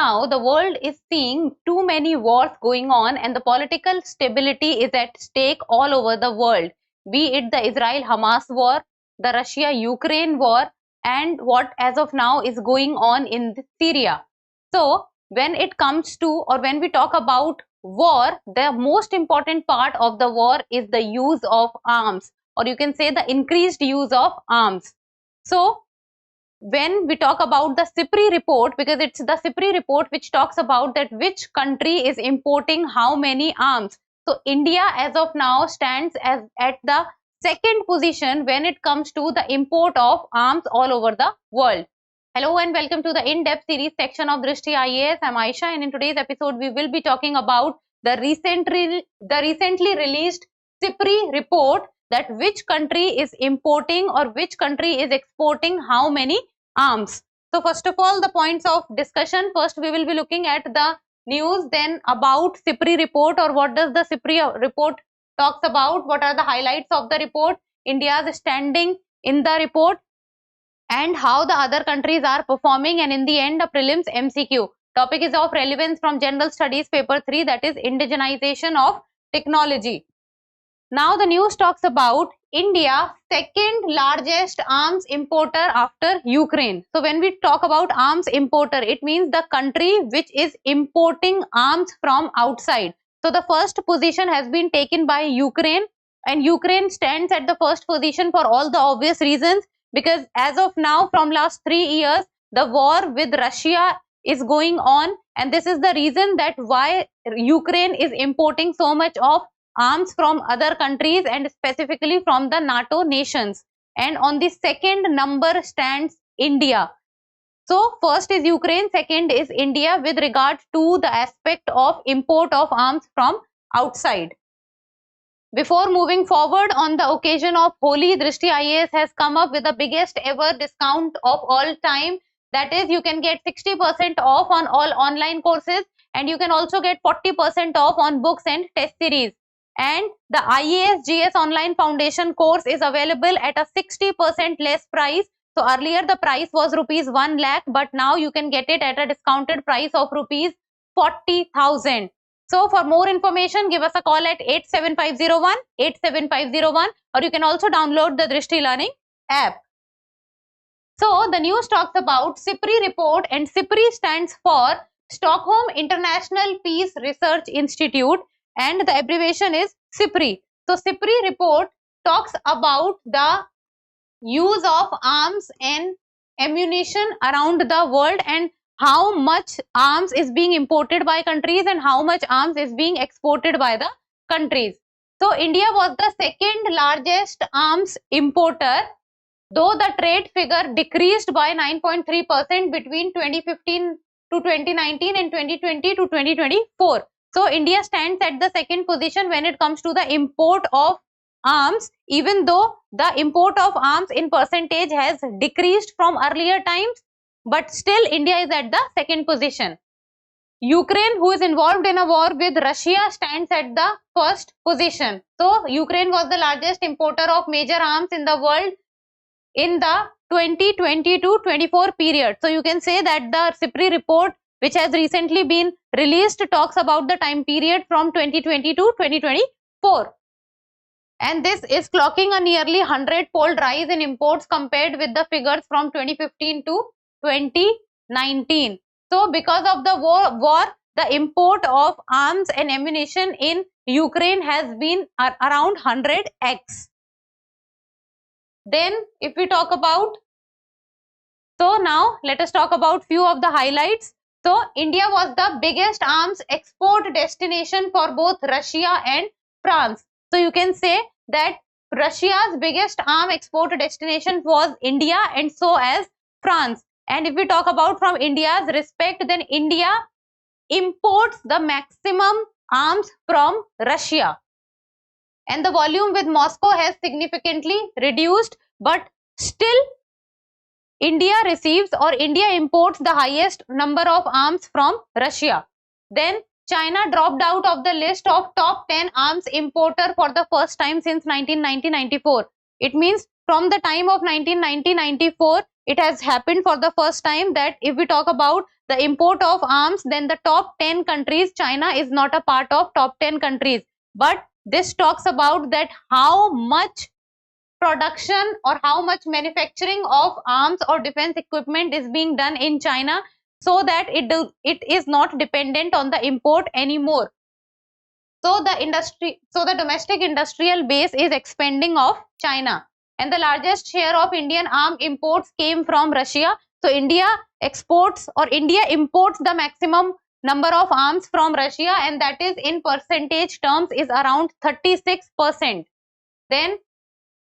now the world is seeing too many wars going on and the political stability is at stake all over the world, be it the Israel-Hamas war, the Russia-Ukraine war, and what as of now is going on in Syria. So when it comes to, or when we talk about war, the most important part of the war is the use of arms, or you can say the increased use of arms. So when we talk about the SIPRI report, because it's the SIPRI report which talks about that which country is importing how many arms. So India as of now stands as at the second position when it comes to the import of arms all over the world. Hello and welcome to the in-depth series section of Drishti IAS. I'm Aisha, and in today's episode we will be talking about the recently released SIPRI report, that which country is importing or which country is exporting how many arms. So first of all, the points of discussion. First we will be looking at the news, then about SIPRI report, or what does the SIPRI report talks about, what are the highlights of the report, India's standing in the report, and how the other countries are performing, and in the end a prelims MCQ. Topic is of relevance from General Studies paper 3, that is indigenization of technology. Now the news talks about India, second largest arms importer after Ukraine. So when we talk about arms importer, it means the country which is importing arms from outside. So the first position has been taken by Ukraine, and Ukraine stands at the first position for all the obvious reasons, because as of now, from last 3 years, the war with Russia is going on, and this is the reason that why Ukraine is importing so much of arms from other countries and specifically from the NATO nations. And on the second number stands India. So first is Ukraine, second is India with regard to the aspect of import of arms from outside. Before moving forward, on the occasion of Holi, Drishti IAS has come up with the biggest ever discount of all time. That is, you can get 60% off on all online courses, and you can also get 40% off on books and test series. And the IAS GS Online Foundation course is available at a 60% less price. So earlier the price was rupees 1 lakh, but now you can get it at a discounted price of rupees 40,000. So for more information, give us a call at 87501, or you can also download the Drishti Learning app. So the news talks about SIPRI report, and SIPRI stands for Stockholm International Peace Research Institute, and the abbreviation is SIPRI. So SIPRI report talks about the use of arms and ammunition around the world, and how much arms is being imported by countries and how much arms is being exported by the countries. So India was the second largest arms importer, though the trade figure decreased by 9.3% between 2015 to 2019 and 2020 to 2024. So India stands at the second position when it comes to the import of arms, even though the import of arms in percentage has decreased from earlier times, but still India is at the second position. Ukraine, who is involved in a war with Russia, stands at the first position. So Ukraine was the largest importer of major arms in the world in the 2020 to 24 period. So you can say that the SIPRI report, which has recently been released, talks about the time period from 2020 to 2024. And this is clocking a nearly 100-fold rise in imports compared with the figures from 2015 to 2019. So because of the war, the import of arms and ammunition in Ukraine has been around 100x. Then if we talk about, so now let us talk about few of the highlights. So India was the biggest arms export destination for both Russia and France. So you can say that Russia's biggest arm export destination was India, and so as France. And if we talk about from India's respect, then India imports the maximum arms from Russia. And the volume with Moscow has significantly reduced, but still India receives, or India imports, the highest number of arms from Russia. Then China dropped out of the list of top 10 arms importer for the first time since 1990-94. It means from the time of 1990-94, it has happened for the first time that if we talk about the import of arms, then the top 10 countries, China is not a part of top 10 countries. But this talks about that how much production or how much manufacturing of arms or defense equipment is being done in China, so that it is not dependent on the import anymore. So the domestic industrial base is expanding of China, and the largest share of Indian arm imports came from Russia. So India imports the maximum number of arms from Russia, and that is in percentage terms is around 36%. Then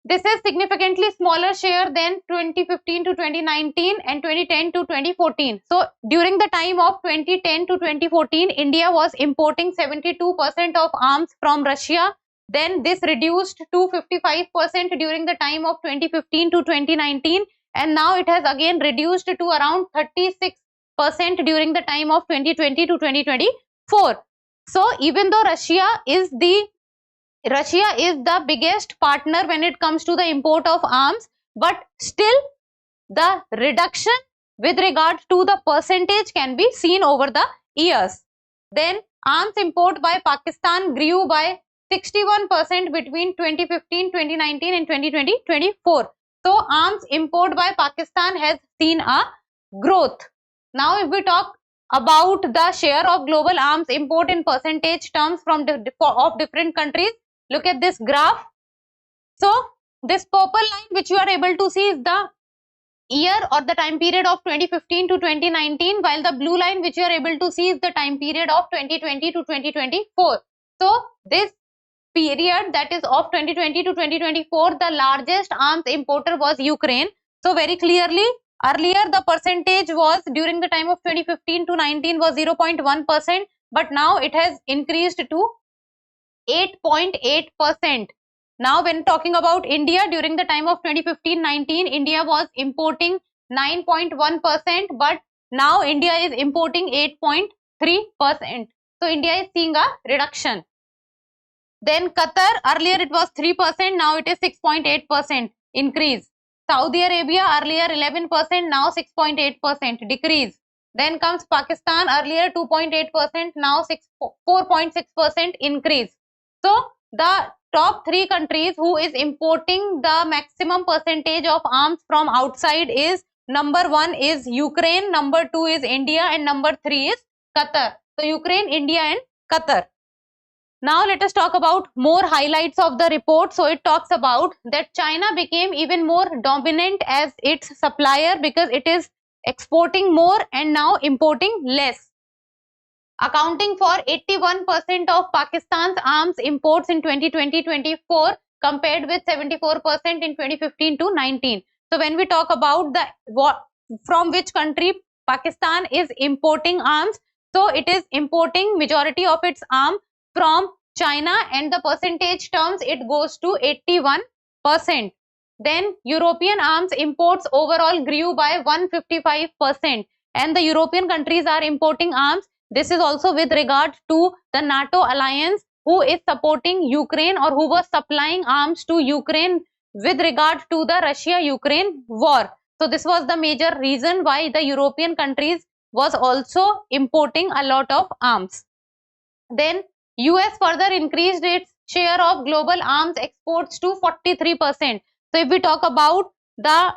this is significantly smaller share than 2015 to 2019 and 2010 to 2014. So during the time of 2010 to 2014, India was importing 72% of arms from Russia. Then this reduced to 55% during the time of 2015 to 2019, and now it has again reduced to around 36% during the time of 2020 to 2024. So even though Russia is the biggest partner when it comes to the import of arms, but still the reduction with regard to the percentage can be seen over the years. Then arms import by Pakistan grew by 61% between 2015, 2019 and 2020, 24. So arms import by Pakistan has seen a growth. Now if we talk about the share of global arms import in percentage terms of different countries, look at this graph. So this purple line which you are able to see is the year or the time period of 2015 to 2019, while the blue line which you are able to see is the time period of 2020 to 2024. So this period, that is of 2020 to 2024, the largest arms importer was Ukraine. So very clearly, earlier the percentage was during the time of 2015 to 19 was 0.1%, but now it has increased to 8.8%. Now when talking about India, during the time of 2015-19, India was importing 9.1%, but now India is importing 8.3%. So India is seeing a reduction. Then Qatar, earlier it was 3%, now it is 6.8% increase. Saudi Arabia, earlier 11%, now 6.8% decrease. Then comes Pakistan, earlier 2.8%, now 4.6% increase. So the top 3 countries who is importing the maximum percentage of arms from outside is, number 1 is Ukraine, number 2 is India, and number 3 is Qatar. So Ukraine, India and Qatar. Now let us talk about more highlights of the report. So it talks about that China became even more dominant as its supplier because it is exporting more and now importing less, accounting for 81% of Pakistan's arms imports in 2020-24 compared with 74% in 2015 to 19. So when we talk about from which country Pakistan is importing arms, so it is importing majority of its arms from China, and the percentage terms it goes to 81%. Then European arms imports overall grew by 155%, and the European countries are importing arms. This is also with regard to the NATO alliance who is supporting Ukraine or who was supplying arms to Ukraine with regard to the Russia-Ukraine war. So this was the major reason why the European countries was also importing a lot of arms. Then US further increased its share of global arms exports to 43%. So if we talk about the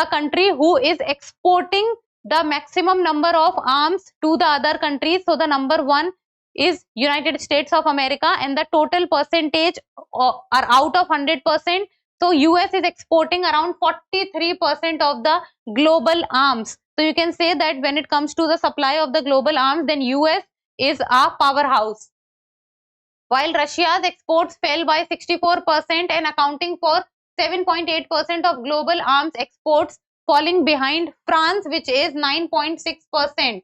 country who is exporting the maximum number of arms to the other countries, so the number 1 is United States of America, and the total percentage are out of 100%. So US is exporting around 43% of the global arms. So you can say that when it comes to the supply of the global arms, then US is a powerhouse. While Russia's exports fell by 64% and accounting for 7.8% of global arms exports, falling behind France, which is 9.6%.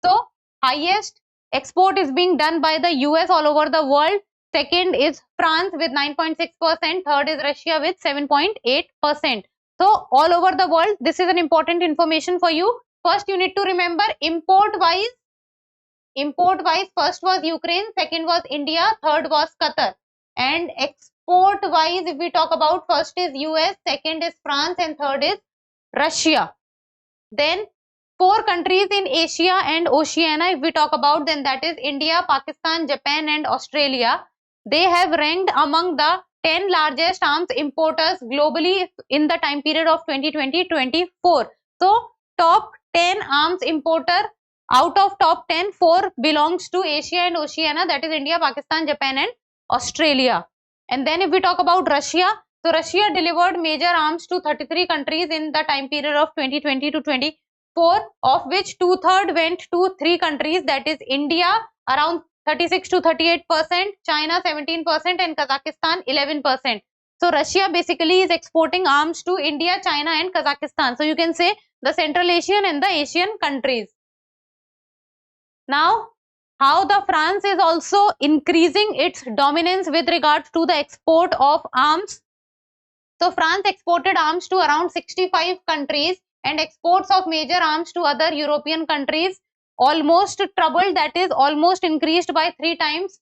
So highest export is being done by the US all over the world. Second is France with 9.6%. Third is Russia with 7.8%. So all over the world, this is an important information for you. First, you need to remember import wise, first was Ukraine, second was India, third was Qatar. And export wise, if we talk about, first is US, second is France, and third is Russia. Then 4 countries in Asia and Oceania, if we talk about, then that is India, Pakistan, Japan and Australia. They have ranked among the 10 largest arms importers globally in the time period of 2020-24. So top 10 arms importer, out of top 10, 4 belongs to Asia and Oceania, that is India, Pakistan, Japan and Australia. And then if we talk about Russia, so Russia delivered major arms to 33 countries in the time period of 2020 to 24, of which 2/3 went to 3 countries, that is India around 36 to 38%, China 17% and Kazakhstan 11%. So Russia basically is exporting arms to India, China and Kazakhstan. So you can say the Central Asian and the Asian countries. Now, how the France is also increasing its dominance with regards to the export of arms. So France exported arms to around 65 countries and exports of major arms to other European countries almost trebled, that is almost increased by 3 times,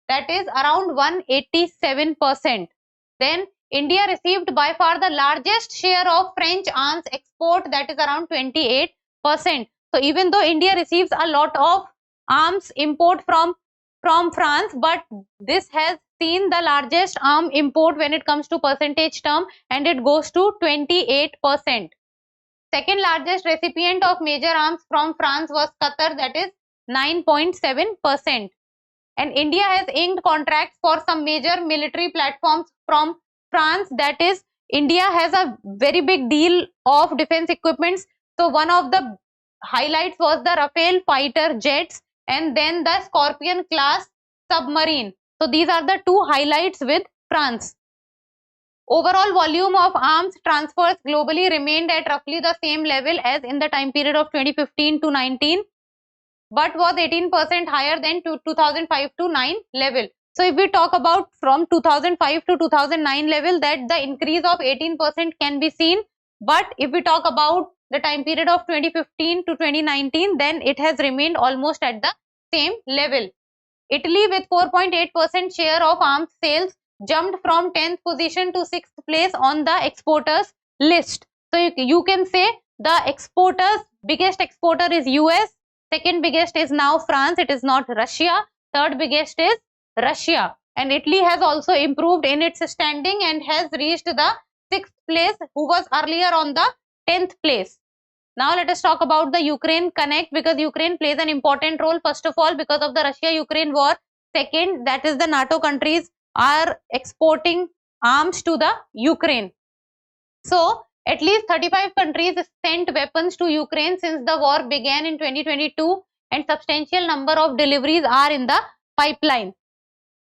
that is around 187%. Then India received by far the largest share of French arms export, that is around 28%. So even though India receives a lot of arms import from France, but this has seen the largest arm import when it comes to percentage term, and it goes to 28%. Second largest recipient of major arms from France was Qatar, that is 9.7%. And India has inked contracts for some major military platforms from France, that is India has a very big deal of defense equipments. So one of the highlights was the Rafale fighter jets and then the Scorpion class submarine. So these are the 2 highlights with France. Overall volume of arms transfers globally remained at roughly the same level as in the time period of 2015 to 19, but was 18% higher than 2005 to 9 level. So if we talk about from 2005 to 2009 level, that the increase of 18% can be seen, but if we talk about the time period of 2015 to 2019, then it has remained almost at the same level. Italy with 4.8% share of arms sales jumped from 10th position to 6th place on the exporters list. So you can say the exporters, biggest exporter is US, second biggest is now France, it is not Russia, third biggest is Russia, and Italy has also improved in its standing and has reached the 6th place, who was earlier on the 10th place. Now let us talk about the Ukraine Connect, because Ukraine plays an important role, first of all because of the Russia-Ukraine war. Second, that is the NATO countries are exporting arms to the Ukraine. So at least 35 countries sent weapons to Ukraine since the war began in 2022, and substantial number of deliveries are in the pipeline.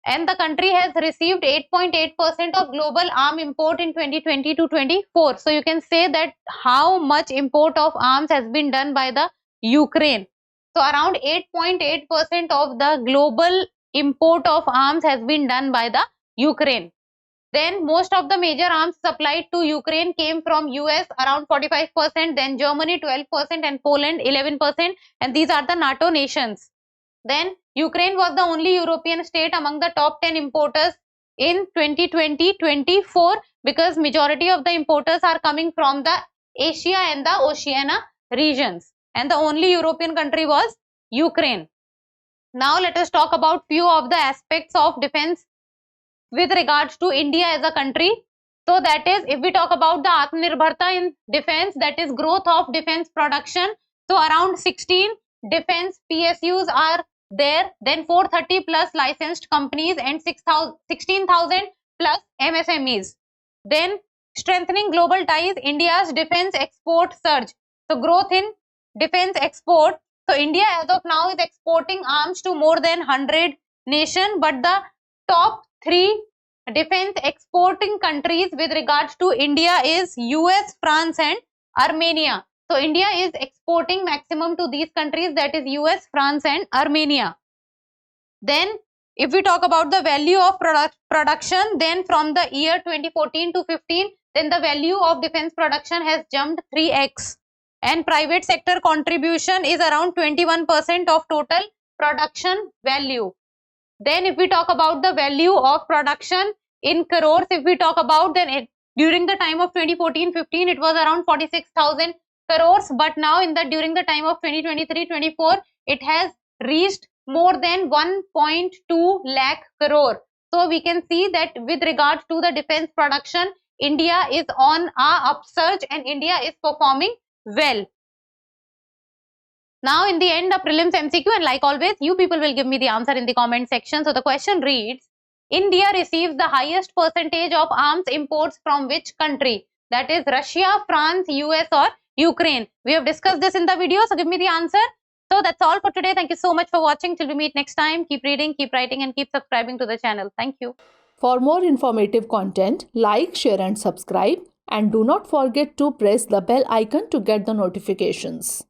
And the country has received 8.8% of global arm import in 2020 to 24. So you can say that how much import of arms has been done by the Ukraine. So around 8.8% of the global import of arms has been done by the Ukraine. Then most of the major arms supplied to Ukraine came from US around 45%, then Germany 12% and Poland 11%, and these are the NATO nations. Then Ukraine was the only European state among the top 10 importers in 2020-24, because majority of the importers are coming from the Asia and the Oceania regions, and the only European country was Ukraine. Now let us talk about few of the aspects of defense with regards to India as a country. So that is, if we talk about the Atmanirbharta in defense, that is growth of defense production. So around 16 defense PSUs are there, then 430 plus licensed companies and 16,000 plus MSMEs. Then strengthening global ties, India's defense export surge. So growth in defense export. So India as of now is exporting arms to more than 100 nations, but the top 3 defense exporting countries with regards to India is US, France and Armenia. So India is exporting maximum to these countries, that is US, France and Armenia. Then if we talk about the value of production, then from the year 2014 to 15, then the value of defense production has jumped 3x, and private sector contribution is around 21% of total production value. Then if we talk about the value of production in crores, if we talk about, then During the time of 2014-15, it was around 46,000 crores, but now during the time of 2023-24, it has reached more than 1.2 lakh crore. So we can see that with regard to the defense production, India is on a upsurge and India is performing well. Now in the end, the prelims MCQ, and like always, you people will give me the answer in the comment section. So the question reads, India receives the highest percentage of arms imports from which country? That is Russia, France, US or Ukraine. We have discussed this in the video, so give me the answer. So that's all for today. Thank you so much for watching. Till we meet next time, keep reading, keep writing and keep subscribing to the channel. Thank you. For more informative content, like, share and subscribe, and do not forget to press the bell icon to get the notifications.